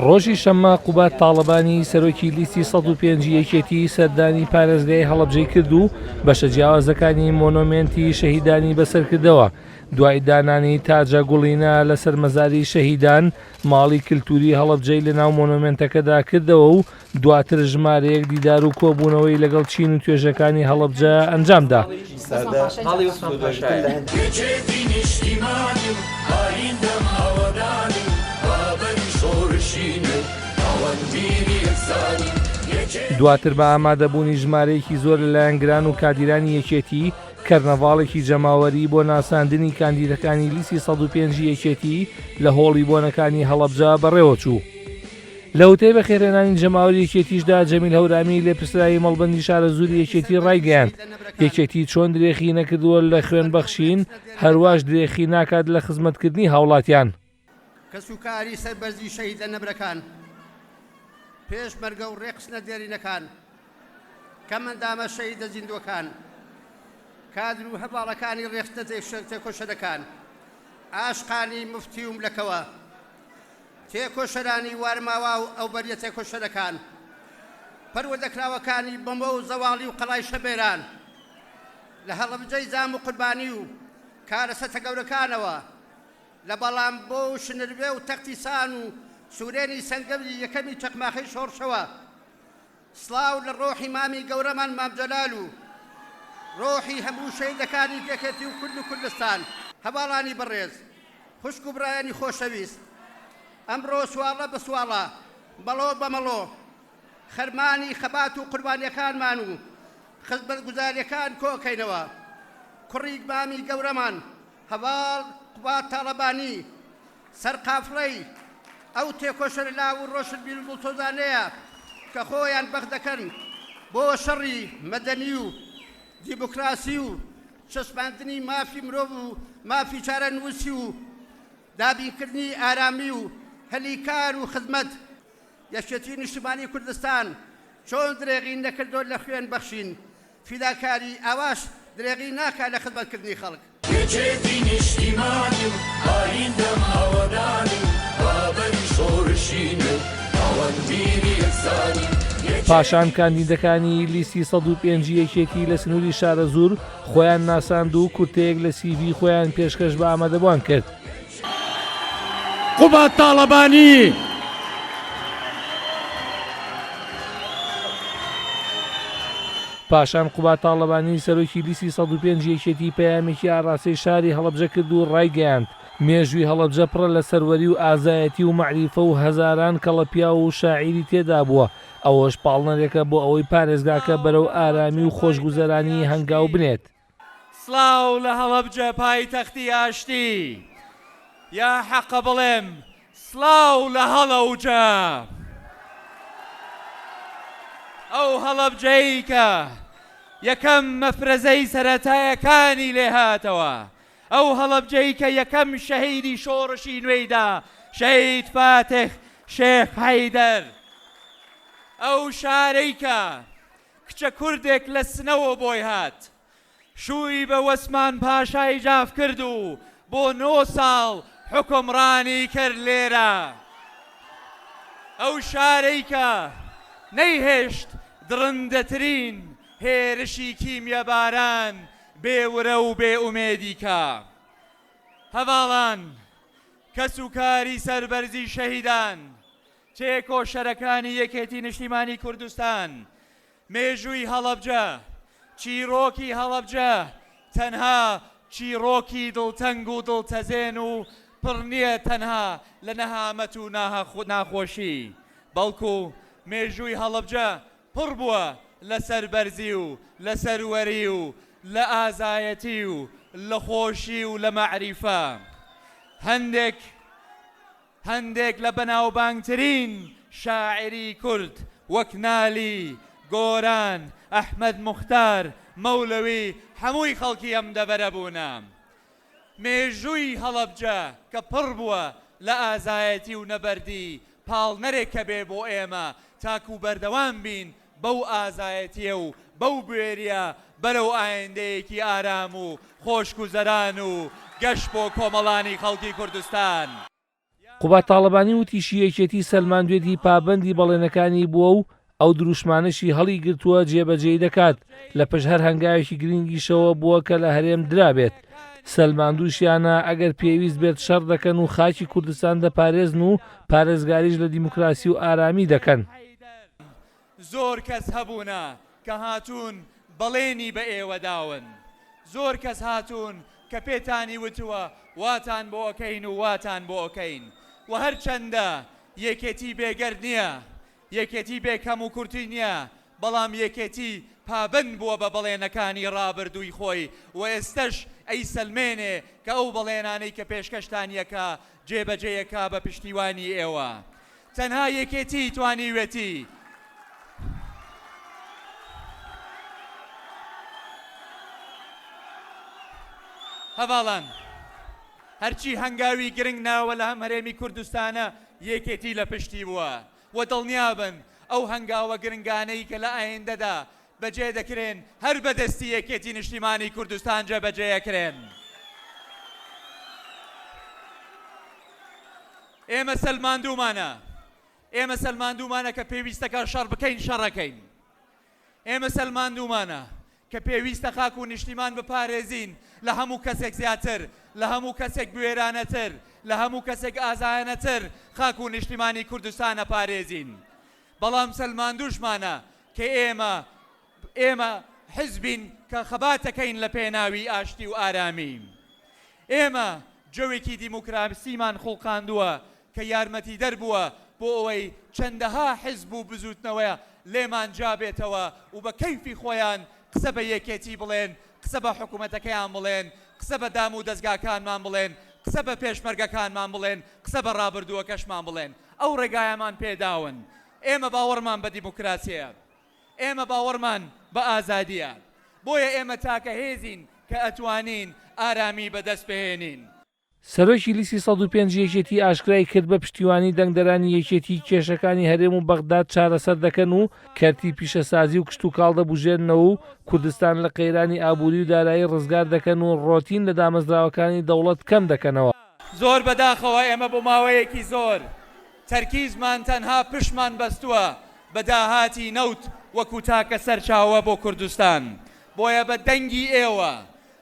ڕۆژی شەممە قوبات تاڵەبانی سەرۆکی لیستی 105 یەکێتی سەردانی پارێزگای هەڵەبجەی کرد و بەشە جیاوازەکانی مۆنۆمێنتی شەهیدانی بەسەرکردەوە دوای دانانی تاجە گوڵینە لەسەر مەزاری شەهیدان ماڵی کللتوری هەڵەبجەی لە ناو مۆنۆمێنتەکەدا کردەوە و دواتر ژمارەیەک دیدار و کۆبوونەوەی لەگەڵ چین و توێژەکانی هەڵەبجە ئەنجامدا. دواتر بە ئامادەبوونی ژمارەیەکی زۆر لەلایەن گران و کادیرانی یەکێتی کەرنەڤاڵێکی جەماوەری بۆ ناساندنی کاندیدەکانی لیستی 105 یەکێتی لە هۆڵی بۆنەکانی هەڵەبجە بەڕێوە چوو. لە وتەی بەخێرهێنانی جەماوەری یەکێتیشدا جەمیل هەورانی لێپرسراوی مەڵبەندی شارە زووری یەکێتی ڕایگەیاند یەکێتی چۆن درێخی نەکردووە لە خوێن بەخشین هەروەش درێخی ناکات لە خزمەتکردنی هاوڵاتیان. کەسوکاری سەربەرزی شەهیدە نەبرەکان پێشمەرگە و ڕێقسنە دێرینەکان کەمەندامە شەهیدە زیندوەکان کادر و هەواڵەکانی ڕێخستە تێکۆشەرەکان ئاشقانی مفتی و ملەکەوە تێکۆشەرانی وارماوا و ئەو بەریە تێکۆشەرەکان پەروەردەکراوەکانی بەمبە و زەواڵی و قەڵای شەبێران لە هەڵەبجەی زام و قوربانی و کارەسەتە گەورەکانەوە لە بەڵام بۆ و شنربێ و تەختیسان و سوورێنی سەنگەوری یەکەمی چەقماخی شۆڕشەوە سڵاو لە ڕۆحی مامی گەورەمان مام جەلال و ڕۆحی هەموو شەهیدەکانی یەکێتی و کورد و کوردستان هەواڵانی بەڕێز خوشک و برایانی خۆشەویست ئەمڕۆ سواڵە بە سواڵە بەڵۆ بە مەڵۆ خەرمانی خەبات و قوربانیەکانمان و خزمەتگوزاریەکان کۆکەینەوە کوڕی مامی گەورەمان هەواڵ قوبات تاڵەبانی سەرقافڵەی ئەو تێکۆشەر لاو و ڕۆشنبیر و دڵسۆزانەیە کە خۆیان بەخت دەکەن بۆ شەڕی مەدەنی و دیموکراسی و چەسپاندنی مافی مرۆڤ و مافی چارە نووسی و دابینکردنی ئارامی و هەلیکار و خزمەت یەکێتی نیشتیمانی کوردستان چۆن درێغی نەکردۆ لە خوێن بەخشین فیداکاری ئاواش درێغی ناکات لە خزمەتکردنی خەڵک. یەکێتی نیشتیمانی و ئایندەم هەوەدانی بابەری شۆڕشین و ئەوەندبیری یەکسانی پاشان کاندیدەکانی لیستی 105 یەکێتی لە سنووری شارە زوور خۆیان ناساند و کورتەیەک لە سیڤی خۆیان پێشکەش بە ئامادەبوان کرد. قوبات تاڵەبانی پاشان قوبات تاڵەبانی سەرۆکی لیستی 105 یەکێتی پەیامێکی ئاڕاستەی شاری هەڵەبجە کرد و ڕایگەیاند مێژووی هەڵەبجە پڕە لە سەروەری و ئازایەتی و مەعریفە و هەزاران کەڵەپیا و شاعیری تێدا بووە ئەوەش پاڵنەرێکە بۆ ئەوەی پارێزگاکە بەرەو ئارامی و خۆشگوزەرانی هەنگاو بنێت. سڵاو لە هەڵەبجە پایتەختی ئاشتی یا حەقە بڵێم سڵاو لە هەڵەوجە ئەو هەڵەبجەی کە یەکەم مەفرەزەی سەرەتایەکانی لێ هاتەوە ئەو هەڵەبجەی کە یەکەم شەهیدی شۆڕشی نوێیدا شەهید فاتح شێخ حەیدەر ئەو شارەی کە کچە کوردێک لە سنەوە بۆی هات شووی بە وەسمان پاشای جاف کرد و بۆ 9 ساڵ حکمڕانی کرد لێرە ئەو شارەی کە نەیهێشت درندەترین هێرشی کیمیەباران بێورە و بێئومێدی کە هەواڵان کەس و کاری سەربەرزی شەهیدان تێکۆشەرەکانی یەکێتی نیشتیمانی کوردستان مێژووی هەڵەبجە چیرۆکی هەڵەبجە تەنها چیرۆکی دڵتەنگ و دڵتەزێن و پڕ نییە تەنها لە نەهامەت و ناخۆشی بەڵکو مێژووی هەڵەبجە پڕ بووە لە سەربەرزی و لە سەروەری و لە ئازایەتی و لە خۆشی و لە مەعریفە هەندێک لە بەناوبانگترین شاعری کورد وەک نالی گۆران ئەحمەد موختار مەولەوی هەمووی خەڵکی ئەم دەبەرە بوونە مێژووی هەڵەبجە کە پڕ بووە لە ئازایەتی و نەبەردی پاڵنەرێک کە بێ بۆ ئێمە تاکو بەردەوام بین بەو ئازایەتیە و بەو بوێریە بەرەو ئایندەیەکی ئارام و خۆشگوزەران و گەشت بۆ کۆمەڵانی خەڵکی کوردستان. یا قوبا تاڵبانی وتی شیەکێتی سەلمان دوێتی پابەندی بەڵێنەکانی بووە و ئەو دروشمانشی هەڵی گرتووە جێبەجێی دەکات لە پشت هەر هەنگاوێکی گرنگیشەوە بووە کە لە هەرێم درابێت. سەلمان دووشیانە ئەگەر پێویست بێت شەڕ دەکەن و خاکی کوردستان دەپارێزن و پارێزگاریش لە دیموکراسی و ئارامی دەکەن. زۆر کەس هەبوونە کە هاتوون بەڵێنی بە ئێوە داون، زۆر کەس هاتوون کە پێتانی وتووە واتان بۆ ئۆکەین و واتان بۆ ئۆکەین و هەرچەندە یەکێتی بێگەر نییە، یەکێتی بێکەم و کورتی نییە، بەڵام یەکێتی پابند بووە بە بەڵێنەکانی ڕابردووی خۆی و ئێستش ئەی سەلمێنێ کە ئەو بەڵێنانەی کە پێشکەشتانیەکە جێبەجێیەکە بە پشتیوانی ئێوە. تەنها یەکێتی توانیوێتی هەواڵان هەرچی هەنگاوی گرنگ ناوە لە هەم هەرێمی کوردستانە یەکێتی لە پشتی بووە و دڵنیابن ئەو هەنگاوە گرنگانەی کە لە ئایندەدا بەجێ دەکرێن هەر بەدەستی یەکێتی نیشتیمانی کوردستان جێبەجێیەکرێن. ئێمە سەلماندوومانە کە پێویستەکە شەڕ بکەین شەڕەکەین. ئێمە سەلماندوومانە کە پێویستە خاک و نیشتیمان بپارێزین لە هەموو کەسێک زیاتر، لە هەموو کەسێک بوێرانەتر، لە هەموو کەسێک ئازایەنەتر خاک و نیشتیمانی کوردستانە پارێزین. بەڵام سەلماندووشمانە کە ئێمە حزبین کە خەباتەکەین لە پێناوی ئاشتی و ئارامی. ئێمە جەوێکی دیموکراسیمان خوڵقاندووە کە یارمەتی دەربووە بۆ ئەوەی چەندەها حزب و بزوتنەوەیە لێمان جابێتەوە و بە کەیفی خۆیان قسە بە یەکێتی بڵێن، قسە بە حکوومەتەکەیان بڵێن، قسە بە دام و دەستگاکانمان بڵێن، قسە بە پێشمەرگەکانمان بڵێن، قسە بە ڕابردووەکەشمان بڵێن. ئەو ڕێگایەمان پێداون. ئێمە باوەڕمان بە دیموکراسیە، ئێمە باوەڕمان بە ئازادیە، بۆیە ئێمە تاکە هێزین کە ئەتوانین ئارامی بەدەست بهێنین. سەرۆکی لیستی 105 یەکێتی ئاشکرای کرد بە پشتیوانی دەنگدەرانی یەکێتی کێشەکانی هەرێم و بەغداد چارەسەر دەکەن و کەرتی پیشەسازی و کشت و کاڵ دەبوژێننەوە و کوردستان لە قەیرانی ئابووری و دارایی ڕزگار دەکەن و ڕۆتین لە دامەزراوەکانی دەوڵەت کەم دەکەنەوە. زۆر بەداخەوە ئێمە بۆ ماوەیەکی زۆر تەرکیزمان تەنها پشتمان بەستووە بە داهاتی نەوت وەکو تاکە سەرچاوە بۆ کوردستان. بۆیە بە دەنگی ئێوە،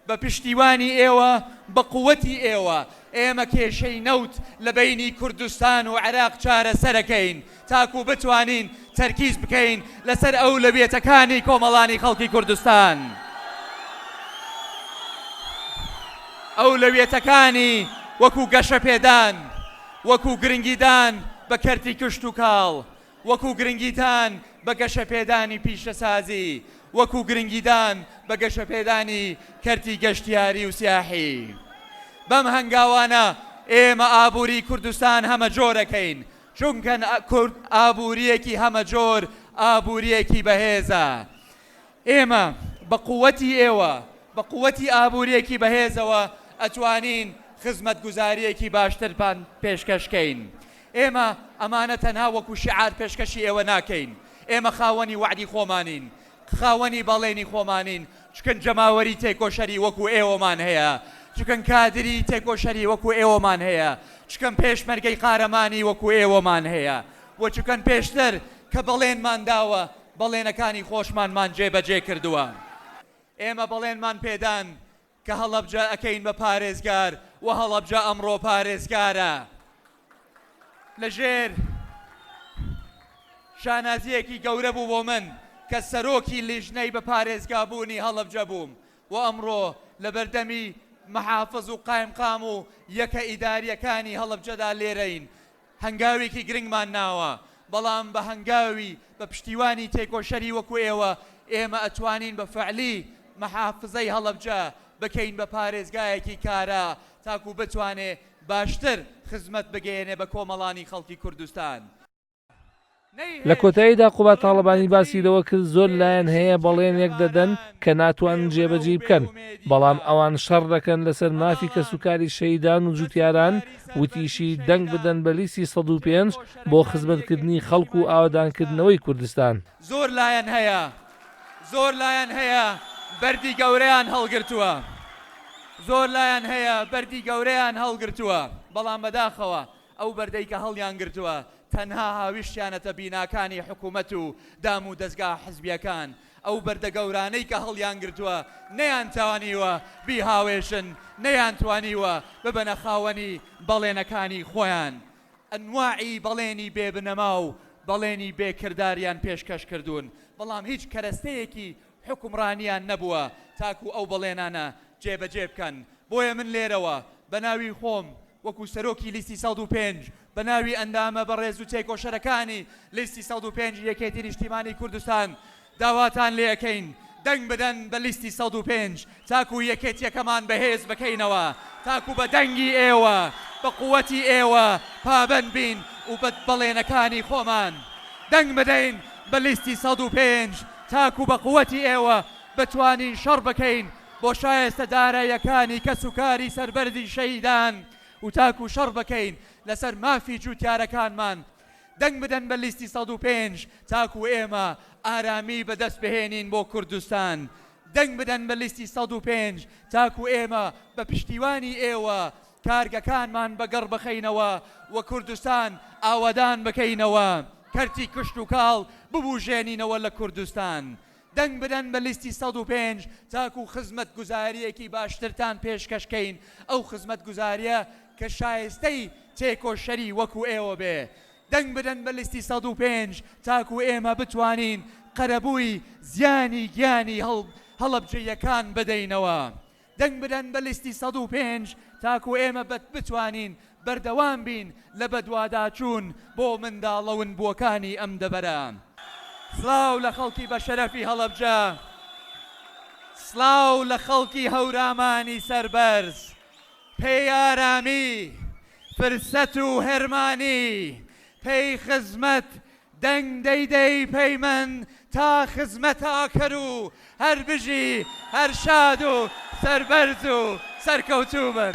بە پشتیوانی ئێوە، بە قووەتی ئێوە ئێمە کێشەی نەوت لە بینی کوردستان و عێراق چارەسەرەکەین تاکو بتوانین تەرکیز بکەین لەسەر ئەو لەوێتەکانی کۆمەڵانی خەڵکی کوردستان. ئەو لەوێتەکانی وەکو گەشە پێدان، وەکو گرنگیدان بە کەرتی کشت و کاڵ، وەکو گرنگیدان بە گەشە پێدانی پیشەسازی، وەکو گرنگیدان بە گەشە پێدانی کەرتی گەشتیاری و سیاحی. بەم هەنگاوانە ئێمە ئابووری کوردستان هەمە جۆرەکەین، چونکە ئابووریەکی هەمە جۆر ئابووریەکی بەهێزە. ئێمە بە قووەتی ئێوە، بە قووەتی ئابووریەکی بەهێزەوە ئەتوانین خزمەتگوزاریەکی باشترپان پێشکەشکەین. ئێمە ئەمانە تەنها وەکو شیعار پێشکەشی ئێوە ناکەین. ئێمە خاوەنی وعدی خۆمانین، خاوەنی بەڵێنی خۆمانین، چکن جەماوەری تێکۆشەری وەکو ئێوەمان هەیە، چکن کادری تێکۆشەری وەکو ئێوەمان هەیە، چکن پێشمەرگەی قارەمانی وەکو ئێوەمان هەیە، و چکن پێشتر کە بەڵێنمان داوە بەڵێنەکانی خۆشمانمان جێبەجێ کردووە. ئێمە بەڵێنمان پێدان کە هەڵەبجە ئەکەین بە پارێزگار و هەڵەبجە ئەمڕۆ پارێزگارە. لەژێر شانازیەکی گەورە بوو بۆ من کە سەرۆکی لیژنەی بە پارێزگابوونی هەڵەبجە بووم و ئەمڕۆ لە بەردەمی مەحافظ و قایمقام و یەکە ئیداریەکانی هەڵەبجەدا لێرەین. هەنگاوێکی گرنگمان ناوە، بەڵام بە هەنگاوی بە پشتیوانی تێکۆشەری وەکو ئێوە ئێمە ئەتوانین بە فەعلی مەحافزەی هەڵەبجە بکەین بە پارێزگایەکی کارە تاکو بتوانێ باشتر خزمەت بگەێنێ بە کۆمەڵانی خەڵکی کوردستان. لە کۆتاییدا قوبا تاڵبانی باسیلەوە کرد زۆر لایەن هەیە بەڵێنێک دەدەن کە ناتوانن جێبەجێ بکەن، بەڵام ئەوان شەڕ دەکەن لەسەر مافی کەسوکاری شەیدان و جوتیاران، وتیشی دەنگ بدەن بە لیستی 105 بۆ خزمەتکردنی خەڵکو و ئاوادانکردنەوەی کوردستان. زۆر لایەن هەیە، زۆر لایەن هەیە بەردی گەورەیان هەڵگرتووە، زۆر لایەن هەیە بەردی گەورەیان هەڵگرتووە، بەڵام بەداخەوە ئەو بەردەی کە هەڵیان گرتووە تەنها هاویشتیانەتە بیناکانی حکوومەت و دام و دەستگا حزبیەکان ئەو بەردە گەورانەی کە هەڵیان گرتووە نەیان توانیوە بیهاوێشن نەیان توانیوە ببەنە خاوەنی بەڵێنەکانی خۆیان ئەنواعی بەڵێنی بێبنەما و بەڵێنی بێکرداریان پێشکەش کردوون بەڵام هیچ کەرەستەیەکی حکومڕانیان نەبووە تاکو ئەو بەڵێنانە جێبەجێ بکەن بۆیە من لێرەوە بە ناوی خۆم وەکو سەرۆکی لیستی 105 بە ناوی ئەندامە بەڕێز و تێکۆشەرەکانی لیستی 105 یەکێتی نیشتیمانی کوردستان داواتان لێ ئەەکەین دەنگ بدەن بە لیستی 105 تاکو یەکێتیەکەمان بەهێز بکەینەوە تاکو بە دەنگی ئێوە بە قووەتی ئێوە پابەند بین و بە بەڵێنەکانی خۆمان دەنگ بدەین بە لیستی 105 تاکو بە قووەتی ئێوە بتوانین شەڕ بکەین بۆ شایستە داراییەکانی کەس و کاری سەربەردی شەیدان و تاکو شەڕ بکەین لەسەر مافی جوتیارەکانمان دەنگ بدەن بە لیستی 105 تاکو ئێمە ئارامی بەدەست بهێنین بۆ کوردستان دەنگ بدەن بە لیستی 105 تاکو ئێمە بە پشتیوانی ئێوە کارگەکانمان بەگەڕ بخەینەوە و کوردستان ئاوادان بکەینەوە کەرتی کشت و کاڵ ببوژێنینەوە لە کوردستان دەنگ بدەن بە لیستی 105 تاکو خزمەت گوزاریەکی باشترتان پێشکەشکەین ئەو خزمەت گوزاریە کە شایستەی تێکۆشەری وەکو ئێوە بێ دەنگ بدەن بە لیستی 105 تاکو ئێمە بتوانین قەرەبووی زیانی گیانی هەڵەبجەیەکان بدەینەوە دەنگ بدەن بە لیستی 105 تاکو ئێمە بتوانین بەردەوام بین لە بەدواداچوون بۆ منداڵەون بووەکانی ئەم دەبەرە سلااو لە خەڵکی بە شەرەفی هەڵەبجە سلااو لە خەڵکی هەورامانی سەربەرز پێی ئارامی فرسەت و هەرمانی پێی خزمەت دەنگ دەیدەی پێی من تا خزمەت ئاکەر و هەر بژی هەر شاد و سەربەرز و سەرکەوتوو بن